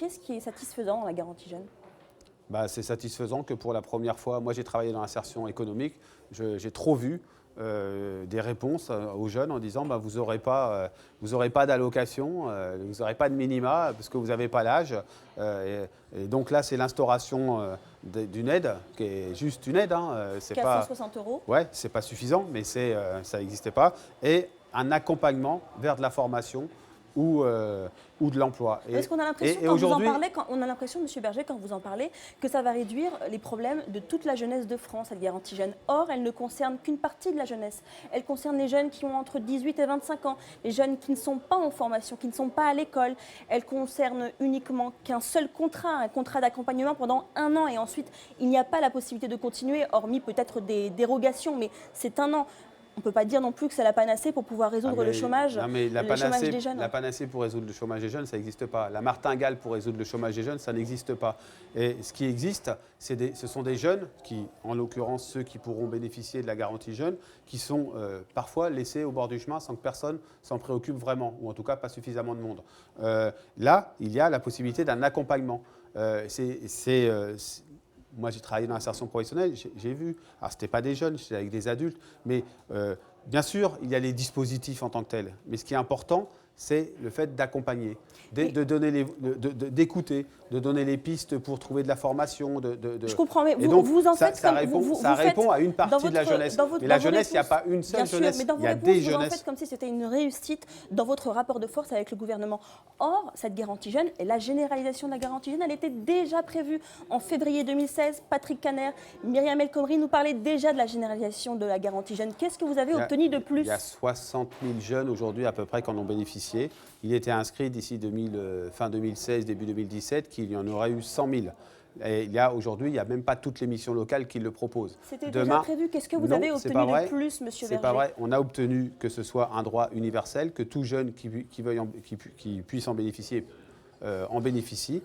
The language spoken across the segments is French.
Qu'est-ce qui est satisfaisant dans la garantie jeune? Bah, c'est satisfaisant que pour la première fois, moi j'ai travaillé dans l'insertion économique, j'ai trop vu des réponses aux jeunes en disant bah, vous n'aurez pas d'allocation, vous n'aurez pas de minima parce que vous n'avez pas l'âge. Et donc là, c'est l'instauration d'une aide qui est juste une aide. C'est 460 euros. Ouais, c'est pas suffisant, mais ça n'existait pas. Et un accompagnement vers de la formation ou de l'emploi. Est-ce qu'on a l'impression, quand vous en parlez, on a l'impression, M. Berger, quand vous en parlez, que ça va réduire les problèmes de toute la jeunesse de France, cette garantie jeune. Or, elle ne concerne qu'une partie de la jeunesse. Elle concerne les jeunes qui ont entre 18 et 25 ans, les jeunes qui ne sont pas en formation, qui ne sont pas à l'école. Elle concerne uniquement qu'un seul contrat, un contrat d'accompagnement pendant 1 an. Et ensuite, il n'y a pas la possibilité de continuer, hormis peut-être des dérogations, mais c'est 1 an. On ne peut pas dire non plus que c'est la panacée pour pouvoir résoudre le chômage, chômage des jeunes. La panacée pour résoudre le chômage des jeunes, ça n'existe pas. La martingale pour résoudre le chômage des jeunes, ça n'existe pas. Et ce qui existe, ce sont des jeunes qui, en l'occurrence ceux qui pourront bénéficier de la garantie jeune, qui sont parfois laissés au bord du chemin sans que personne s'en préoccupe vraiment, ou en tout cas pas suffisamment de monde. Là, il y a la possibilité d'un accompagnement. Moi, j'ai travaillé dans l'insertion professionnelle, j'ai vu, alors ce n'était pas des jeunes, c'était avec des adultes, mais bien sûr, il y a les dispositifs en tant que tels. Mais ce qui est important, c'est le fait d'accompagner, d'écouter, de donner les pistes pour trouver de la formation. Je comprends, mais vous en faites ça répond à une partie de la jeunesse. Mais la jeunesse, il n'y a pas une seule jeunesse, il y a des jeunesses. Vous en faites comme si c'était une réussite dans votre rapport de force avec le gouvernement. Or, cette garantie jeune et la généralisation de la garantie jeune, elle était déjà prévue en février 2016. Patrick Kanner, Myriam El Khomri nous parlaient déjà de la généralisation de la garantie jeune. Qu'est-ce que vous avez obtenu de plus? Il y a 60 000 jeunes aujourd'hui à peu près qui en ont bénéficié. Il était inscrit d'ici fin 2016, début 2017, qu'il y en aurait eu 100 000. Et aujourd'hui, il n'y a même pas toutes les missions locales qui le proposent. C'était déjà prévu. Qu'est-ce que vous avez obtenu de plus, M. Berger? C'est pas vrai. On a obtenu que ce soit un droit universel, que tout jeune qui puisse en bénéficier en bénéficie.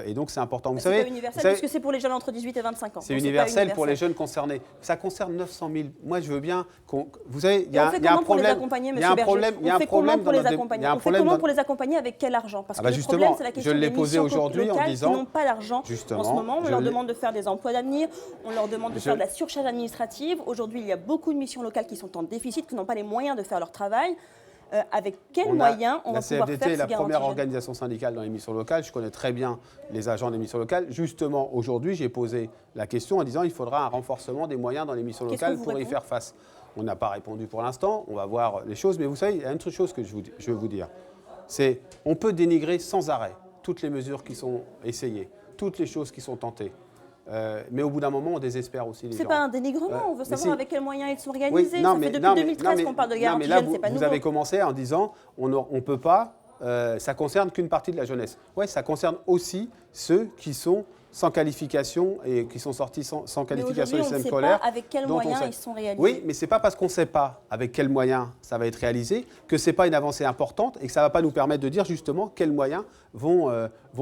Et donc, c'est important. Vous savez, universel parce que c'est pour les jeunes entre 18 et 25 ans. C'est universel pour les jeunes concernés. Ça concerne 900 000. Moi, je veux bien qu'on... Vous savez, il y a un problème. Il y a un problème. Il y a un problème pour les accompagner. On fait comment pour les accompagner? Avec quel argent? Parce que le problème, c'est la question des missions locales qui n'ont pas d'argent. En ce moment, on leur demande de faire des emplois d'avenir. On leur demande de faire de la surcharge administrative. Aujourd'hui, il y a beaucoup de missions locales qui sont en déficit, qui n'ont pas les moyens de faire leur travail. Avec quels moyens on va pouvoir faire La CFDT est la première organisation syndicale dans les missions locales. Je connais très bien les agents des missions locales. Justement, aujourd'hui, j'ai posé la question en disant qu'il faudra un renforcement des moyens dans les missions locales pour y faire face. On n'a pas répondu pour l'instant. On va voir les choses. Mais vous savez, il y a une autre chose que je veux vous dire. C'est qu'on peut dénigrer sans arrêt toutes les mesures qui sont essayées, toutes les choses qui sont tentées. Mais au bout d'un moment, on désespère aussi les gens. Ce n'est pas un dénigrement, on veut savoir avec quels moyens ils sont organisés. Ça fait depuis 2013 qu'on parle de garantie jeune, c'est pas nouveau. Vous avez commencé en disant on ne peut pas, ça ne concerne qu'une partie de la jeunesse. Oui, ça concerne aussi ceux qui sont sans qualification et qui sont sortis sans qualification du système scolaire. On ne sait pas avec quels moyens ils sont réalisés. Oui, mais ce n'est pas parce qu'on ne sait pas avec quels moyens ça va être réalisé que ce n'est pas une avancée importante et que ça ne va pas nous permettre de dire justement quels moyens vont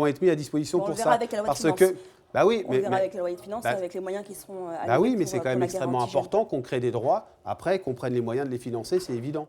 être mis à disposition pour ça. Avec la loi de finances. Bah oui, on verra avec la loi de finances et avec les moyens qui seront alloués. Oui, mais c'est quand même extrêmement important qu'on crée des droits. Après, qu'on prenne les moyens de les financer, c'est évident.